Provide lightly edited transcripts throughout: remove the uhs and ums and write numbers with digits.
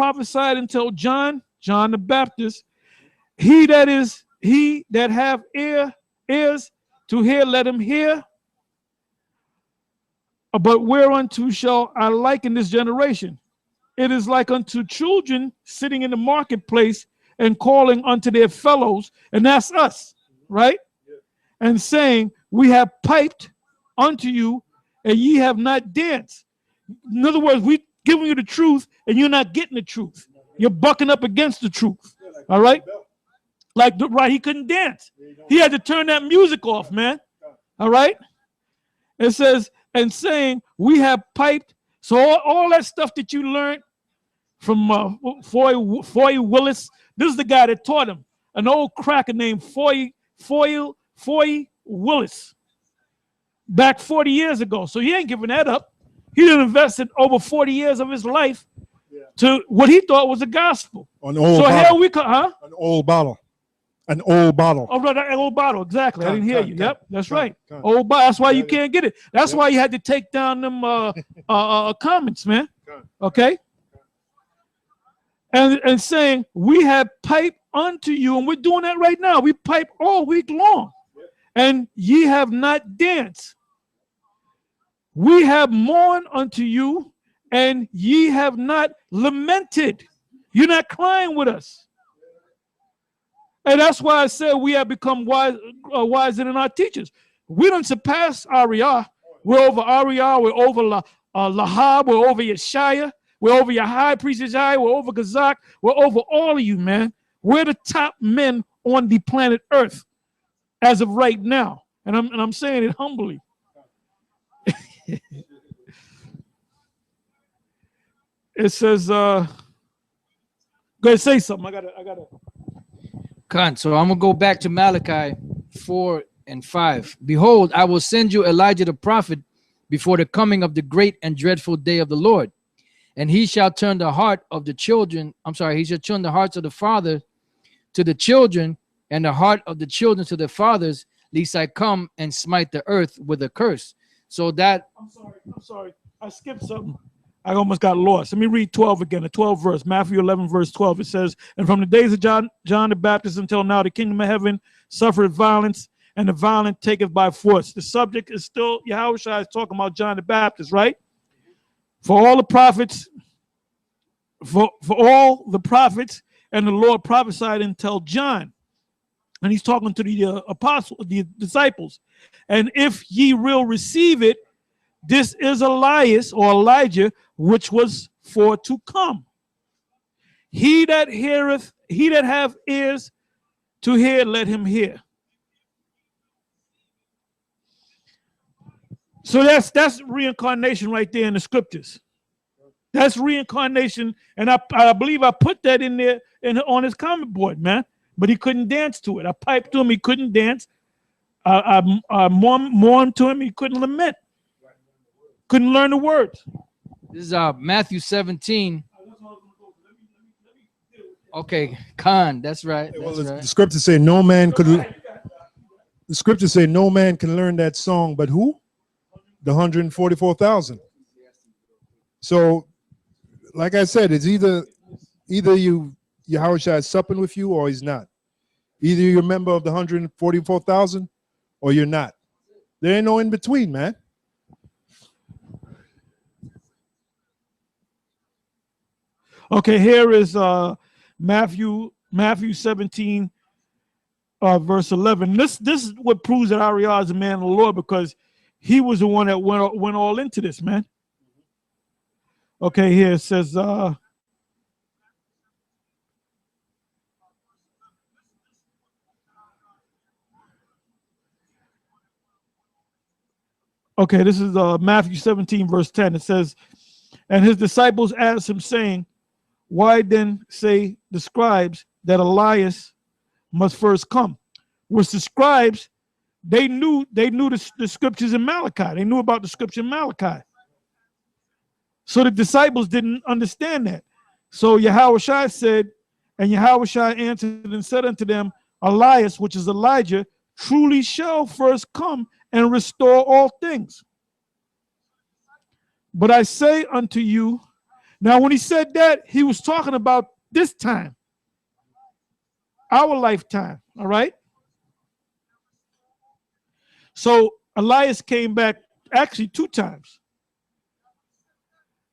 prophesied until John the Baptist. He that have ears to hear, let him hear. But whereunto shall I liken this generation? It is like unto children sitting in the marketplace and calling unto their fellows, and that's us, right? And saying, we have piped unto you, and ye have not danced. In other words, we giving you the truth, and you're not getting the truth. You're bucking up against the truth. All right? Right, he couldn't dance. He had to turn that music off, man. All right? It says, and saying, we have piped. So all that stuff that you learned from Foy Willis, this is the guy that taught him, an old cracker named Foy Willis, back 40 years ago. So he ain't giving that up. He done invested over 40 years of his life to what he thought was the gospel. An old so bottle. Here we come, huh? An old bottle. An old bottle. Oh, right, an old bottle, exactly. I didn't hear you. Yep, that's right. Old bottle. That's why you can't get it. That's why you had to take down them comments, man. Okay? And saying, we have piped unto you, and we're doing that right now. We pipe all week long, and ye have not danced. We have mourned unto you, and ye have not lamented. You're not crying with us. And that's why I said we have become wiser than our teachers. We don't surpass Ariyah. We're over Ariyah. We're over Lahab. We're over Yeshaya. We're over your high priest Yeshaya. We're over Gazak. We're over all of you, man. We're the top men on the planet Earth as of right now. And I'm saying it humbly. It says, go ahead, say something. I gotta. So I'm gonna go back to Malachi 4 and 5. Behold, I will send you Elijah the prophet before the coming of the great and dreadful day of the Lord. And he shall turn the heart of the children. He shall turn the hearts of the father to the children, and the heart of the children to their fathers, lest I come and smite the earth with a curse. So that I'm sorry. I skipped something. I almost got lost. Let me read 12 again, the 12th verse, Matthew 11, verse 12. It says, and from the days of John the Baptist until now, the kingdom of heaven suffereth violence, and the violent taketh by force. The subject is still, Yahushua is talking about John the Baptist, right? For all the prophets, for all the prophets and the Lord prophesied until John. And he's talking to the apostles, the disciples. And if ye will receive it, this is Elias or Elijah, which was for to come. He that have ears to hear, let him hear. So that's reincarnation right there in the scriptures. That's reincarnation, and I believe I put that in there on his comment board, man. But he couldn't dance to it. I piped to him, he couldn't dance. I mourned to him, he couldn't lament. Couldn't learn the words. This is Matthew 17. Okay, Khan, that's right. Well, the scriptures say no man could. The scriptures say no man can learn that song, but who? The 144,000. So, like I said, it's either Yahushua is supping with you or he's not. Either you're a member of the 144,000 or you're not. There ain't no in between, man. Okay, here is Matthew 17, verse 11. This is what proves that Ariah is a man of the Lord, because he was the one that went all into this, man. Okay, here it says, okay, this is Matthew 17, verse 10. It says, and his disciples asked him, saying, why then say the scribes that Elias must first come? Which the scribes, they knew the scriptures in Malachi. They knew about the scripture in Malachi. So the disciples didn't understand that. So Yahushua said, and Yahushua answered and said unto them, Elias, which is Elijah, truly shall first come and restore all things. But I say unto you Now, when he said that, he was talking about this time, our lifetime. All right. So Elias came back actually 2 times.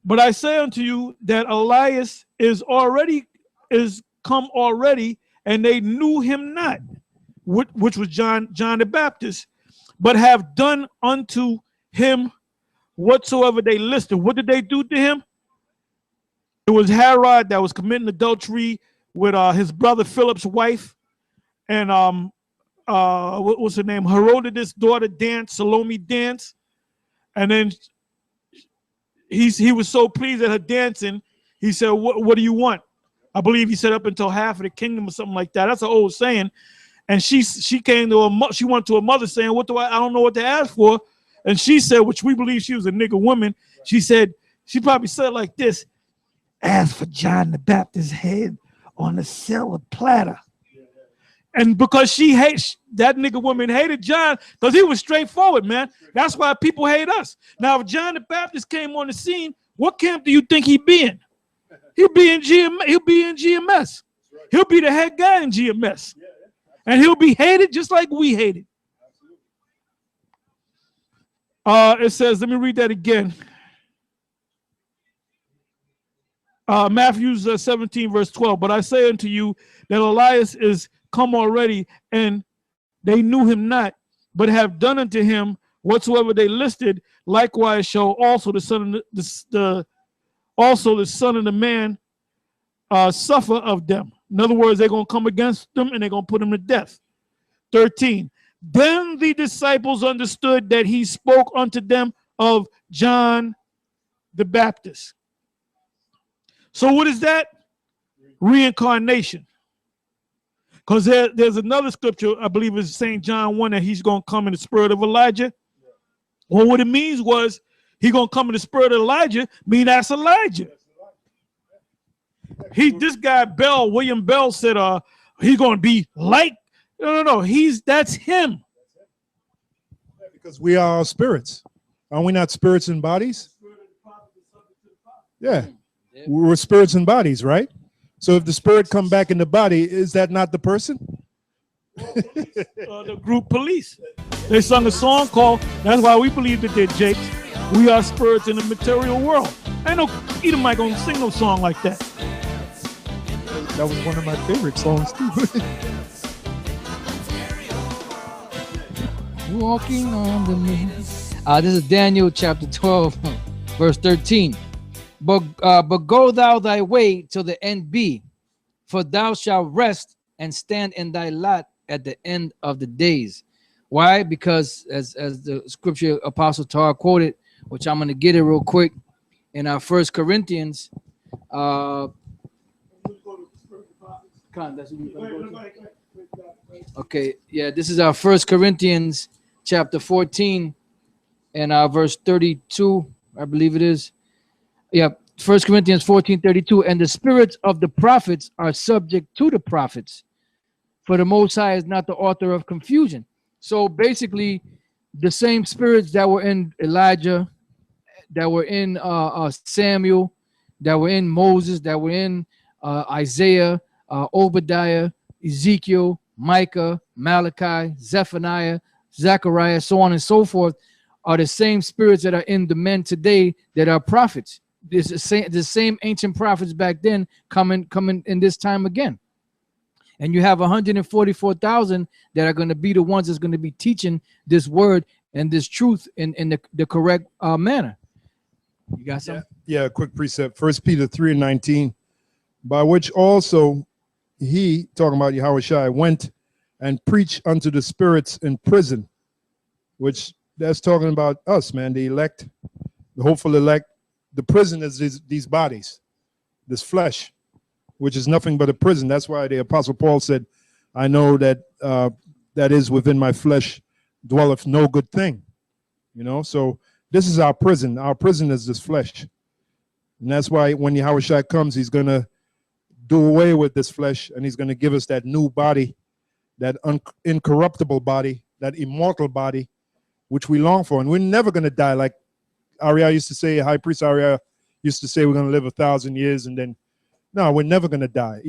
But I say unto you that Elias is come already, and they knew him not, which was John the Baptist, but have done unto him whatsoever they listed. What did they do to him? It was Herod that was committing adultery with his brother Philip's wife, and what was her name? Herodias' daughter danced, Salome danced, and then he was so pleased at her dancing, he said, what do you want? I believe he said up until half of the kingdom or something like that. That's an old saying. And she came to she went to her mother saying, I don't know what to ask for. And she said, which we believe she was a nigger woman, she probably said like this: ask for John the Baptist's head on a silver platter. And because that nigga woman hated John because he was straightforward, man. That's why people hate us. Now, if John the Baptist came on the scene, what camp do you think he'd be in? He'll be in GMS. He'll be the head guy in GMS. And he'll be hated just like we hated. It says, let me read that again. Matthew 17, verse 12. But I say unto you that Elias is come already, and they knew him not, but have done unto him whatsoever they listed. Likewise shall also the son of the Son of the Man suffer of them. In other words, they're going to come against them and they're going to put him to death. 13. Then the disciples understood that he spoke unto them of John the Baptist. So what is that? Reincarnation. Because there's another scripture, I believe it's St. John 1, that he's going to come in the spirit of Elijah. Well, what it means was he's going to come in the spirit of Elijah, mean that's Elijah. This guy William Bell said he's going to be like, no, that's him. Because we are spirits. Are we not spirits and bodies? Yeah. We're spirits and bodies, right? So if the spirit come back in the body, is that not the person? The group Police. They sung a song called, that's why we believe that they're Jakes. We are spirits in the material world. Ain't no Edomite gonna sing no song like that. That was one of my favorite songs too. Walking on the moon. This is Daniel chapter 12, verse 13. But go thou thy way till the end be, for thou shalt rest and stand in thy lot at the end of the days. Why? Because as the scripture Apostle Tar quoted, which I'm going to get it real quick, in our 1 Corinthians. Okay, yeah, this is our 1 Corinthians chapter 14 and verse 32, I believe it is. Yeah, 1 Corinthians 14:32. And the spirits of the prophets are subject to the prophets, for the Most High is not the author of confusion. So basically, the same spirits that were in Elijah, that were in Samuel, that were in Moses, that were in Isaiah, Obadiah, Ezekiel, Micah, Malachi, Zephaniah, Zechariah, so on and so forth, are the same spirits that are in the men today that are prophets. This the same ancient prophets back then coming in this time again. And you have 144,000 that are going to be the ones that's going to be teaching this word and this truth in the correct manner. You got something? Yeah, quick precept. 1 Peter 3:19, by which also he, talking about Yahushua, went and preached unto the spirits in prison, which that's talking about us, man, the elect, the hopeful elect. The prison is these bodies, this flesh, which is nothing but a prison. That's why the Apostle Paul said, I know that that is within my flesh dwelleth no good thing. You know, so this is our prison. Our prison is this flesh. And that's why when Yahushua comes, he's going to do away with this flesh, and he's going to give us that new body, that incorruptible body, that immortal body, which we long for. And we're never going to die. Like Ariel used to say, High Priest Ariel used to say we're going to live 1,000 years and then, no, we're never going to die.